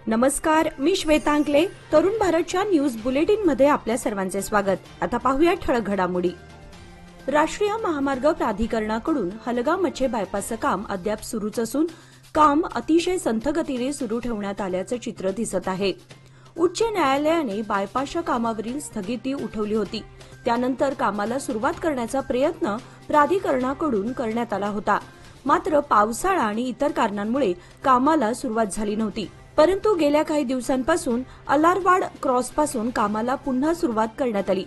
नमस्कार, मी श्वेतांकले. तरुण भारतच्या न्यूज बुलेटिन मध्ये आपल्या सर्वांचे स्वागत. आता पाहूया ठळक घडामोडी. राष्ट्रीय महामार्ग प्राधिकरणाकडून हलगा-मच्छे बायपासचं काम अद्याप सुरूच असून काम अतिशय संथ गतीने सुरू ठेवण्यात आल्याचं चित्र दिसत आहे. उच्च न्यायालयाने बायपासच्या कामावरील स्थगिती उठवली होती. त्यानंतर कामाला सुरुवात करण्याचा प्रयत्न प्राधिकरणाकडून करण्यात आला होता. मात्र पावसाळा आणि इतर कारणांमुळे कामाला सुरुवात झाली नव्हती. परंतु गेल्या काही दिवसांपासून अलारवाड क्रॉसपासून कामाला पुन्हा सुरुवात करण्यात आली.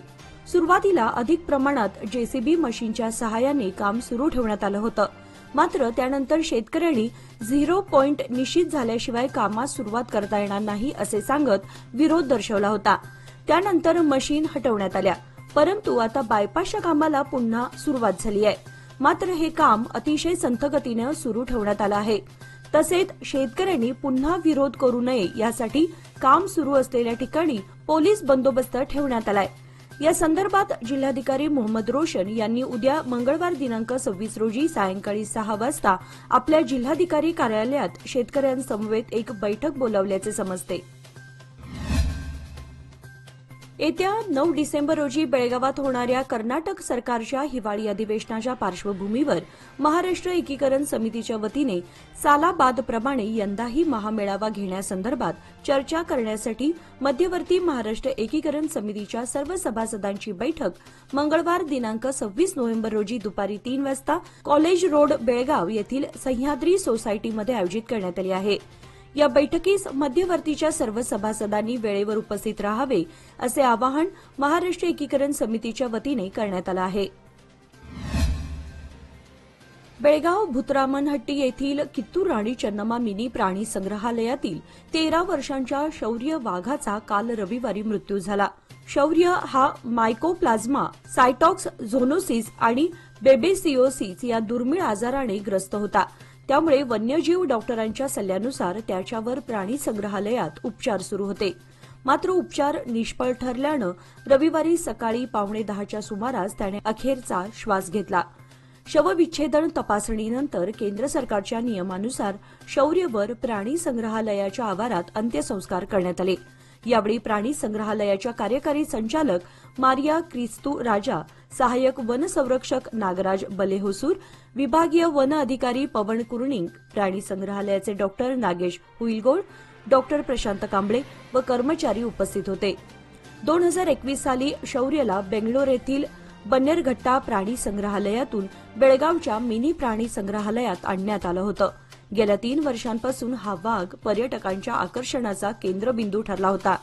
सुरुवातीला अधिक प्रमाणात जेसीबी मशीनच्या सहाय्याने काम सुरू ठेवण्यात आलं होतं. मात्र त्यानंतर शेतकऱ्यांनी 0 पॉइंट निश्चित झाल्याशिवाय कामास सुरुवात करता येणार नाही असे सांगत विरोध दर्शवला होता. त्यानंतर मशीन हटवण्यात आल्या. परंतु आता बायपासच्या कामाला पुन्हा सुरुवात झाली आहे. मात्र हे काम अतिशय संथ गतीने सुरू ठेवण्यात आलं आहे. तसेच शेतकऱ्यांनी पुन्हा विरोध करू नये यासाठी काम सुरू असलेल्या ठिकाणी पोलीस बंदोबस्त ठेवण्यात आलाय. या संदर्भात जिल्हाधिकारी मोहम्मद रोशन यांनी उद्या मंगळवार दिनांक 26 रोजी सायंकाळी 6 वाजता आपल्या जिल्हाधिकारी कार्यालयात शेतकऱ्यांसमवेत एक बैठक बोलावल्याचे समजते. येत्या 9 डिसेंबर रोजी बेळगावात होणाऱ्या कर्नाटक सरकारच्या हिवाळी अधिवेशनाच्या पार्श्वभूमीवर महाराष्ट्र एकीकरण समितीच्या वतीने सालाबादप्रमाणे यंदाही महामेळावा घेण्यासंदर्भात चर्चा करण्यासाठी मध्यवर्ती महाराष्ट्र एकीकरण समितीच्या सर्व सभासदांची बैठक मंगळवार दिनांक 26 नोव्हेंबर रोजी दुपारी 3 वाजता कॉलेज रोड बेळगाव येथील सह्याद्री सोसायटीमध्ये आयोजित करण्यात आली आहे. या बैठकीस मध्यवर्तीच्या सर्व सभासदांनी वेळेवर उपस्थित राहावे असे आवाहन महाराष्ट्र एकीकरण समितीच्या वतीने करण्यात आलं आहे. बेळगाव भूतरामनहट्टी येथील कित्तूर राणी चन्नम्मा मिनी प्राणी संग्रहालयातील 13 वर्षांच्या शौर्य वाघाचा काल रविवारी मृत्यू झाला. शौर्य हा मायकोप्लाझ्मा, सायटॉक्स झोनोसिस आणि बेबेसिओसिस या दुर्मिळ आजाराने ग्रस्त होता. त्यामुळे वन्यजीव डॉक्टरांच्या सल्ल्यानुसार त्याच्यावर प्राणी संग्रहालयात उपचार सुरू होते. मात्र उपचार निष्फळ ठरल्यानं रविवारी सकाळी 9:15च्या सुमारास त्याने अखेरचा श्वास घेतला. शवविच्छेदन तपासणीनंतर केंद्र सरकारच्या नियमानुसार शौर्यवर प्राणी संग्रहालयाच्या आवारात अंत्यसंस्कार करण्यात आले. यावेळी प्राणी संग्रहालयाच्या कार्यकारी संचालक मारिया क्रिस्तू राजा, सहाय्यक वन संरक्षक नागराज बलेहोसूर, विभागीय वन अधिकारी पवन कुर्णिंग, प्राणी संग्रहालयाचे डॉक्टर नागेश हुईलगोड, डॉक्टर प्रशांत कांबळे व कर्मचारी उपस्थित होते. 2021 साली शौर्यला बेंगलोर येथील बन्नेरघट्टा प्राणी संग्रहालयातून बेळगावच्या मिनी प्राणी संग्रहालयात आणण्यात आलं होतं. गेल्या 3 वर्षांपासून हा वाघ पर्यटकांच्या आकर्षणाचा केंद्रबिंदू ठरला होता.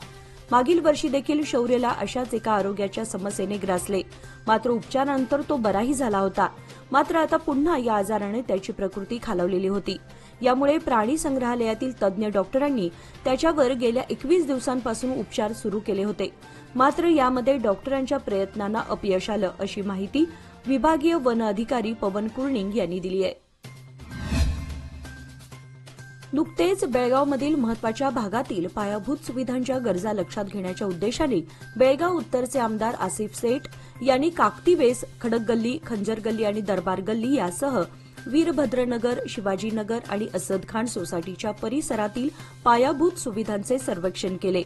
मागील वर्षी देखील शौर्यला अशाच एका आरोग्याच्या समस्येने ग्रासले. मात्र उपचारानंतर तो बराही झाला होता. मात्र आता पुन्हा या आजाराने त्याची प्रकृती खालावलेली होती. यामुळे प्राणी संग्रहालयातील तज्ज्ञ डॉक्टरांनी त्याच्यावर गेल्या 21 दिवसांपासून उपचार सुरू केले होते. मात्र यामध्ये डॉक्टरांच्या प्रयत्नांना अपयश आलं अशी माहिती विभागीय वन अधिकारी पवन कुर्णिंग यांनी दिली आहे. नुकतेच बेळगावमधील महत्वाच्या भागातील पायाभूत सुविधांच्या गरजा लक्षात घेण्याच्या उद्देशाने बेळगाव उत्तरचे आमदार आसिफ सेठ यांनी काकतीवेस, खडक गल्ली, खंजर गल्ली आणि दरबार गल्ली यासह वीरभद्रनगर, शिवाजीनगर आणि असद खान सोसायटीच्या परिसरातील पायाभूत सुविधांचे सर्वेक्षण केले.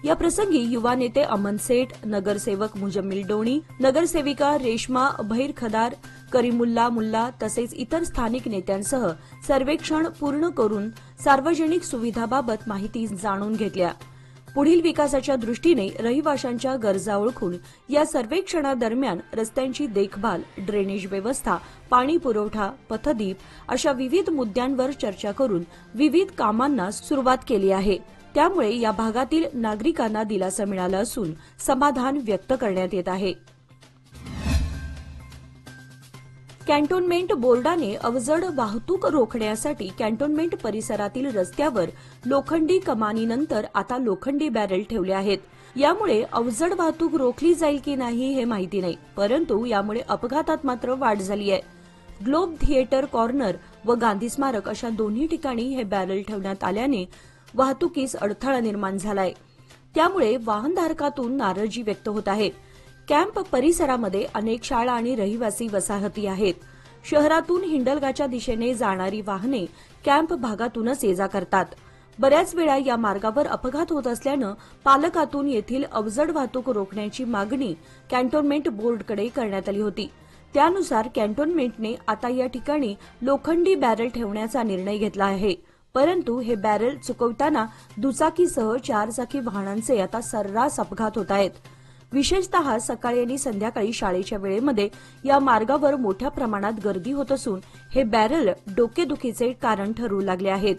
या प्रसंगी युवा नेते अमन सेठ, नगरसेवक मुजम्मिल डोणी, नगरसेविका रेश्मा भैरखदार, करीमुल्ला मुल्ला तसेच इतर स्थानिक नेत्यांसह सर्वेक्षण पूर्ण करून सार्वजनिक सुविधाबाबत माहिती जाणून घेतल्या. पुढील विकासाच्या दृष्टीने रहिवाशांच्या गरजा ओळखून या सर्वेक्षणादरम्यान रस्त्यांची देखभाल, ड्रेनेज व्यवस्था, पाणी पुरवठा, पथदीप अशा विविध मुद्द्यांवर चर्चा करून विविध कामांना सुरुवात केली आहे. त्यामुळे या भागातील नागरिकांना दिलासा मिळाला असून समाधान व्यक्त करण्यात येत आहे. कॅन्टोन्मेंट बोर्डाने अवजड वाहतूक रोखण्यासाठी कॅन्टोन्मेंट परिसरातील रस्त्यावर लोखंडी कमानीनंतर आता लोखंडी बॅरेल ठेवले आहेत. यामुळे अवजड वाहतूक रोखली जाईल की नाही हे माहिती नाही, परंतु यामुळे अपघातात मात्र वाढ झाली आहे. ग्लोब थिएटर कॉर्नर व गांधी स्मारक अशा दोन्ही ठिकाणी हे बॅरेल ठेवण्यात आल्याने वाहतुकीस अडथळा निर्माण झालाय. त्यामुळे वाहनधारकातून नाराजी व्यक्त होत आहे. कॅम्प परिसरामध्ये अनेक शाळा आणि रहिवासी वसाहती आहेत. शहरातून हिंडलगाच्या दिशेने जाणारी वाहने कॅम्प भागातूनच ये जा करतात. बऱ्याच वेळा या मार्गावर अपघात होत असल्यानं पालकातून येथील अवजड वाहतूक रोखण्याची मागणी कॅन्टोन्मेंट बोर्डकडे करण्यात आली होती. त्यानुसार कॅन्टोन्मेंटने आता या ठिकाणी लोखंडी बॅरल ठेवण्याचा निर्णय घेतला आहे. परंतु हे बॅरल चुकवताना दुचाकीसह 4 चाकी वाहनांचे आता सर्रास अपघात होत आहेत. विशेषतः सकाळी आणि संध्याकाळी शाळेच्या वेळेमध्ये या मार्गावर मोठ्या प्रमाणात गर्दी होत असून हे बॅरल डोकेदुखीचे कारण ठरू लागले आहेत.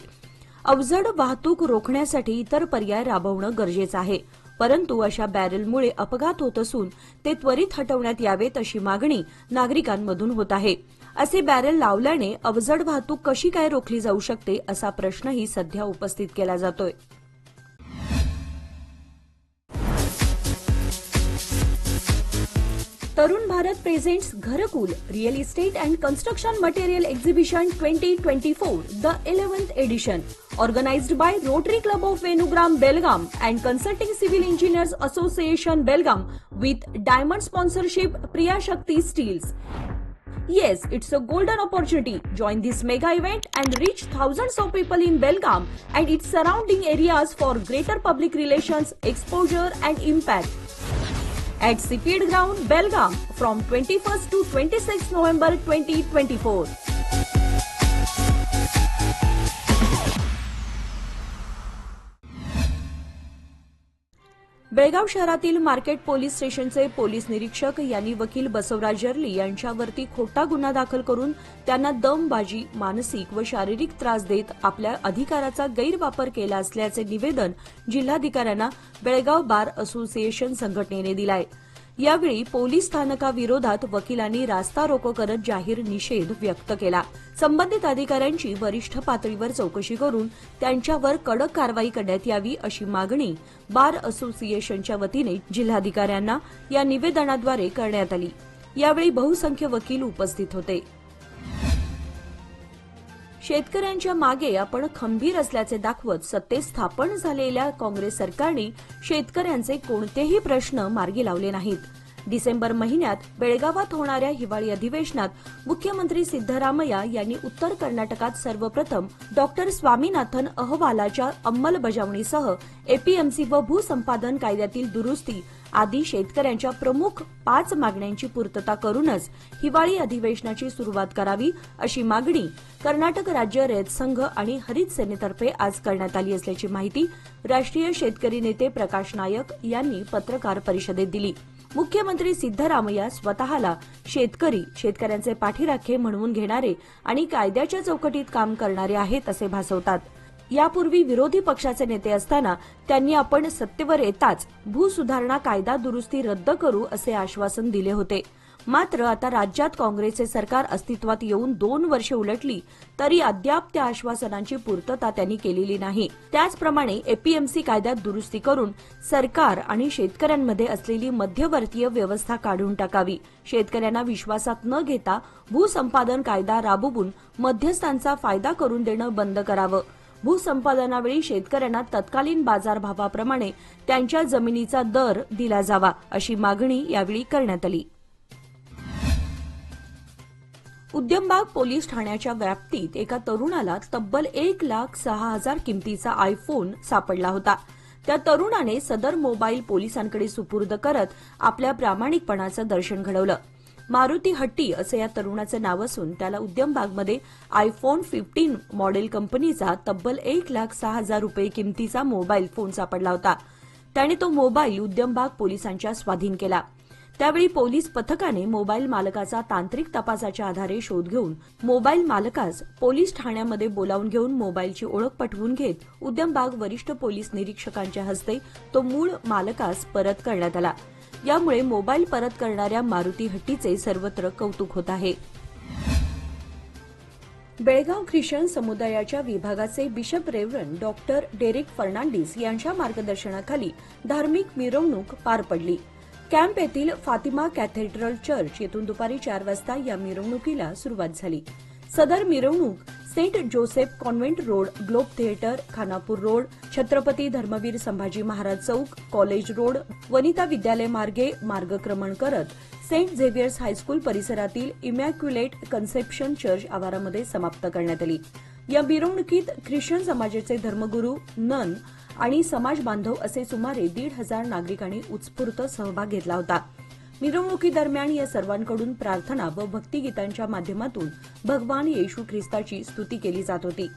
अवजड वाहतूक रोखण्यासाठी इतर पर्याय राबवणं गरजेचं आहे. परंतु अशा बॅरलमुळे अपघात होत असून ते त्वरित हटवण्यात यावेत अशी मागणी नागरिकांमधून होत आहे. असे बॅरल लावल्याने अवजड वाहतूक कशी काय रोखली जाऊ शकते असा प्रश्नही सध्या उपस्थित केला जातोय. तरुण भारत प्रेझेंट्स घरकुल real estate and construction material exhibition 2024 the 11th edition organized by Rotary Club of Venugram Belgaum and Consulting Civil Engineers Association Belgaum with diamond sponsorship Priya Shakti Steels. Yes, it's a golden opportunity. Join this mega event and reach thousands of people in Belgaum and its surrounding areas for greater public relations, exposure and impact. At Seafield Ground, Belgaum, from 21st to 26th November 2024. Belgaum शहरातील market police स्टेशनचे police निरीक्षक यांनी वकील बसवराज जर्ली यांच्यावरती खोटा गुन्हा दाखल करून त्यांना दमबाजी, मानसिक व शारीरिक त्रास देत आपल्या अधिकाराचा गैरवापर केला असल्याचे निवेदन जिल्हाधिकाऱ्यांना बेळगाव बार असोसिएशन संघटनेने दिले आहे. यावेळी पोलीस स्थानकाविरोधात वकिलांनी रास्ता रोको करत जाहीर निषेध व्यक्त केला. संबंधित अधिकाऱ्यांची वरिष्ठ पातळीवर चौकशी करून त्यांच्यावर कडक कारवाई करण्यात यावी अशी मागणी बार असोसिएशनच्या वतीने जिल्हाधिकाऱ्यांना या निवेदनाद्वारे करण्यात आली. यावेळी बहुसंख्य वकील उपस्थित होते. शेतकऱ्यांच्या मागे आपण खंबीर असल्याचे दाखवत सत्तेत स्थापन झालेल्या काँग्रेस सरकारने शेतकऱ्यांचे कोणतेही प्रश्न मार्गी लावले नाहीत. डिसेंबर महिन्यात बेळगावात होणाऱ्या हिवाळी अधिवेशनात मुख्यमंत्री सिद्धरामय्या यांनी उत्तर कर्नाटकात सर्वप्रथम डॉक्टर स्वामीनाथन अहवालाच्या अंमलबजावणीसह एपीएमसी व भूसंपादन कायद्यातील दुरुस्ती आदी शेतकऱ्यांच्या प्रमुख 5 मागण्यांची पूर्तता करूनच हिवाळी अधिवेशनाची सुरुवात करावी अशी मागणी कर्नाटक राज्य रयत संघ आणि हरित सेनेतर्फे आज करण्यात आली असल्याची माहिती राष्ट्रीय शेतकरी नेते प्रकाश नायक यांनी पत्रकार परिषदेत दिली. मुख्यमंत्री सिद्धरामय्या स्वतःला शेतकऱ्यांचे पाठीराखे म्हणवून घेणारे आणि कायद्याच्या चौकटीत काम करणारे आहेत असे भासवतात. यापूर्वी विरोधी पक्षाचे नेते असताना त्यांनी आपण सत्तेवर येताच भूसुधारणा कायदा दुरुस्ती रद्द करू असे आश्वासन दिले होते. मात्र आता राज्यात काँग्रेसचे सरकार अस्तित्वात येऊन 2 वर्षे उलटली तरी अद्याप त्या आश्वासनांची पूर्तता त्यांनी केलेली नाही. त्याचप्रमाणे एपीएमसी कायद्यात दुरुस्ती करून सरकार आणि शेतकऱ्यांमध्ये असलेली मध्यवर्तीय व्यवस्था काढून टाकावी. शेतकऱ्यांना विश्वासात न घेता भूसंपादन कायदा राबवून मध्यस्थांचा फायदा करून देणं बंद करावं. भूसंपादनावेळी शेतकऱ्यांना तत्कालीन बाजारभावाप्रमाणे त्यांच्या जमिनीचा दर दिला जावा अशी मागणी यावेळी करण्यात आली. उद्यमबाग पोलीस ठाण्याच्या व्याप्तीत एका तरुणाला तब्बल 1,06,000 किमतीचा आयफोन सापडला होता. त्या तरुणाने सदर मोबाईल पोलिसांकडे सुपूर्द करत आपल्या प्रामाणिकपणाचं दर्शन घडवलं. मारुती हट्टी असं या तरुणाचं नाव असून त्याला उद्यमबागमध्ये आयफोन 15 मॉडेल कंपनीचा तब्बल 1,06,000 रुपये किमतीचा मोबाईल फोन सापडला होता. त्याने तो मोबाईल उद्यमबाग पोलिसांच्या स्वाधीन केला. त्यावेळी पोलीस पथकाने मोबाईल मालकाचा तांत्रिक तपासाच्या आधारे शोध घेऊन मोबाईल मालकास पोलीस ठाण्यामध्ये बोलावून घेऊन मोबाईलची ओळख पटवून घेत उद्यमबाग वरिष्ठ पोलीस निरीक्षकांच्या हस्ते तो मूळ मालकास परत करण्यात आला. यामुळे मोबाईल परत करणाऱ्या मारुती हट्टीचे सर्वत्र कौतुक होत आहे. बेळगाव ख्रिश्चन समुदायाच्या विभागाचे bishop reverend doctor Derek Fernandes यांच्या मार्गदर्शनाखाली धार्मिक मिरवणूक पार पडली. कॅम्प येथील फातिमा कॅथेड्रल चर्च येथून दुपारी 4 वाजता या मिरवणुकीला सुरुवात झाली. सदर मिरवणूक saint Joseph convent road, globe theatre, Khanapur road, Chhatrapati Dharmaveer Sambhaji Maharaj Chowk, college road, Vanita Vidyalaya मार्गे मार्गक्रमण करत सेंट झेवियर्स हायस्कूल परिसरातील इमॅक्युलेट कन्सेप्शन चर्च आवारामध्ये समाप्त करण्यात आली. या मिरवणुकीत ख्रिश्चन समाजाचे धर्मगुरू, नन आणि समाज बांधव असे सुमारे 1,500 नागरिकांनी उत्स्फूर्त सहभाग घेतला होता. मिरवणुकीदरम्यान या सर्वांकडून प्रार्थना व भक्तिगीतांच्या माध्यमातून भगवान येशू ख्रिस्ताची स्तुती केली जात होती.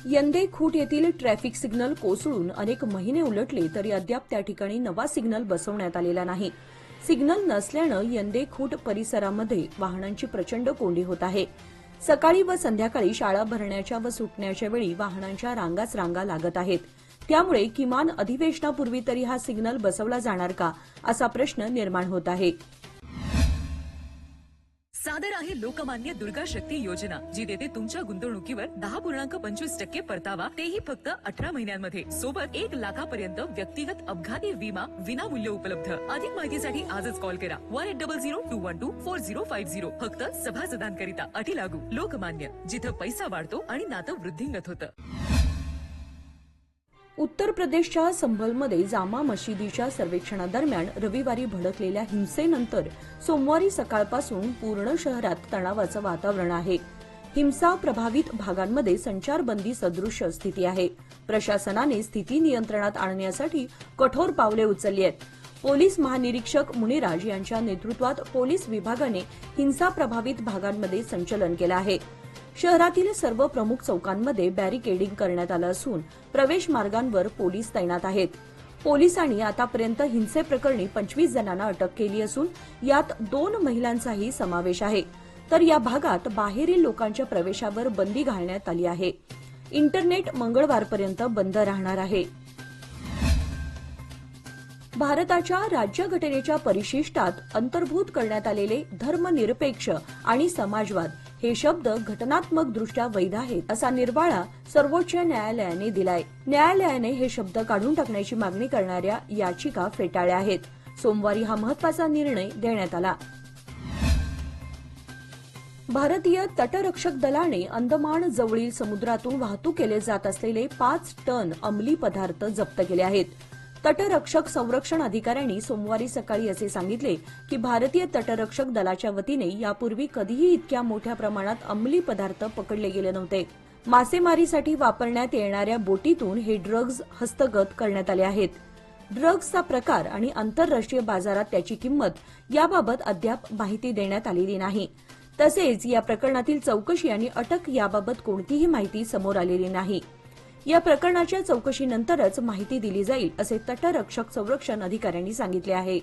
यंदे खूट येथील ट्रॅफिक सिग्नल कोसळून अनेक महिने उलटले तरी अद्याप त्या ठिकाणी नवा सिग्नल बसवण्यात आलेला नाही. सिग्नल नसल्यानं यंदे खूट परिसरामध्ये वाहनांची प्रचंड कोंडी होत आहे. सकाळी व संध्याकाळी शाळा भरण्याच्या व सुटण्याच्या वेळी वाहनांच्या रांगाच रांगा लागत आहेत. त्यामुळे किमान अधिवेशनापूर्वी तरी हा सिग्नल बसवला जाणार का असा प्रश्न निर्माण होत आहे. सादर आहे लोकमान्य दुर्गा शक्ती योजना, जी देते तुमच्या गुंतवणुकीवर 10.25% परतावा, तेही फक्त 18 महिन्यांमध्ये. सोबत 1 लाखापर्यंत व्यक्तिगत अपघाती विमा विनामूल्य उपलब्ध. अधिक माहितीसाठी आजच कॉल करा 1800-212-4050. फक्त सभासदांकरिता. अटी लागू. लोकमान्य, जिथं पैसा वाढतो आणि नातं वृद्धिंगत होतं. उत्तर प्रदेशच्या संभलमध्ये जामा मशिदीच्या सर्वेक्षणादरम्यान रविवारी भडकलेल्या हिंसेनंतर सोमवारी सकाळपासून पूर्ण शहरात तणावाचं वातावरण आहे. हिंसा प्रभावित भागांमध्ये संचारबंदी सदृश्य स्थिती आहे. प्रशासनाने स्थिती नियंत्रणात आणण्यासाठी कठोर पावले उचलली आहेत. पोलीस महानिरीक्षक मुनिराज यांच्या नेतृत्वात पोलीस विभागाने हिंसा प्रभावित भागांमध्ये संचलन केलं आहे. शहरातील सर्व प्रमुख चौकांमध्ये बॅरिकेडिंग करण्यात आलं असून प्रवेश मार्गांवर पोलीस तैनात आहेत. पोलिसांनी आतापर्यंत हिंसेप्रकरणी 25 जणांना अटक केली असून यात 2 महिलांचाही समावेश आहे. तर या भागात बाहेरील लोकांच्या प्रवेशावर बंदी घालण्यात आली आहे. इंटरनेट मंगळवारपर्यंत बंद राहणार आहे. भारताच्या राज्यघटनेच्या परिशिष्टात अंतर्भूत करण्यात आलेले धर्मनिरपेक्ष आणि समाजवाद हे शब्द घटनात्मकदृष्ट्या वैध आहेत असा निर्वाळा सर्वोच्च न्यायालयाने दिलाय. न्यायालयाने हे शब्द काढून टाकण्याची मागणी करणाऱ्या याचिका फेटाळल्या आहेत. सोमवारी हा महत्वाचा निर्णय देण्यात आला. भारतीय तटरक्षक दलाने अंदमान जवळील समुद्रातून वाहतूक केले जात असलेले 5 टन अंमली पदार्थ जप्त केले आहेत. तटरक्षक संरक्षण अधिकाऱ्यांनी सोमवारी सकाळी असे सांगितले की भारतीय तटरक्षक दलाच्या वतीने यापूर्वी कधीही इतक्या मोठ्या प्रमाणात अंमली पदार्थ पकडले गेले नव्हते. मासेमारीसाठी वापरण्यात येणाऱ्या बोटीतून हे ड्रग्ज हस्तगत करण्यात आले आहेत. ड्रग्जचा प्रकार आणि आंतरराष्ट्रीय बाजारात त्याची किंमत याबाबत अद्याप माहिती देण्यात आलेली नाही. तसेच या प्रकरणातील चौकशी आणि अटक याबाबत कोणतीही माहिती समोर आलेली नाही. या प्रकरणाच्या चौकशीनंतरच माहिती दिली जाईल असे तटरक्षक संरक्षण अधिकाऱ्यांनी सांगितले आहे.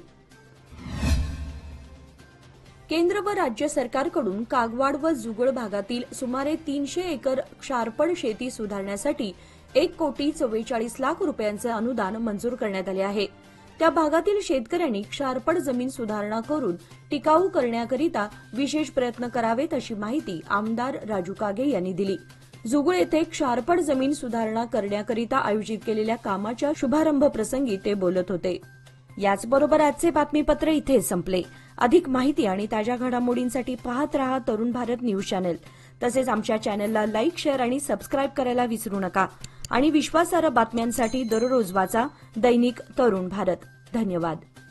केंद्र व राज्य सरकारकडून कागवाड व जुगळ भागातील सुमारे 300 एकर क्षारपड शेती सुधारण्यासाठी 1,44,00,000 रुपयांचे अनुदान मंजूर करण्यात आले आहे. त्या भागातील शेतकऱ्यांनी क्षारपड जमीन सुधारणा करून टिकाऊ करण्याकरिता विशेष प्रयत्न करावेत अशी माहिती आमदार राजू कागे यांनी दिली. जुगळ येथे क्षारपड जमीन सुधारणा करण्याकरिता आयोजित केलेल्या कामाच्या शुभारंभ प्रसंगी ते बोलत होते. याचबरोबर आजचे बातमीपत्र इथे संपले. अधिक माहिती आणि ताज्या घडामोडींसाठी पाहत रहा तरुण भारत न्यूज चॅनल. तसेच आमच्या चॅनलला लाईक, शेअर आणि सबस्क्राईब करायला विसरू नका. आणि विश्वासार्ह बातम्यांसाठी दररोज वाचा दैनिक तरुण भारत. धन्यवाद.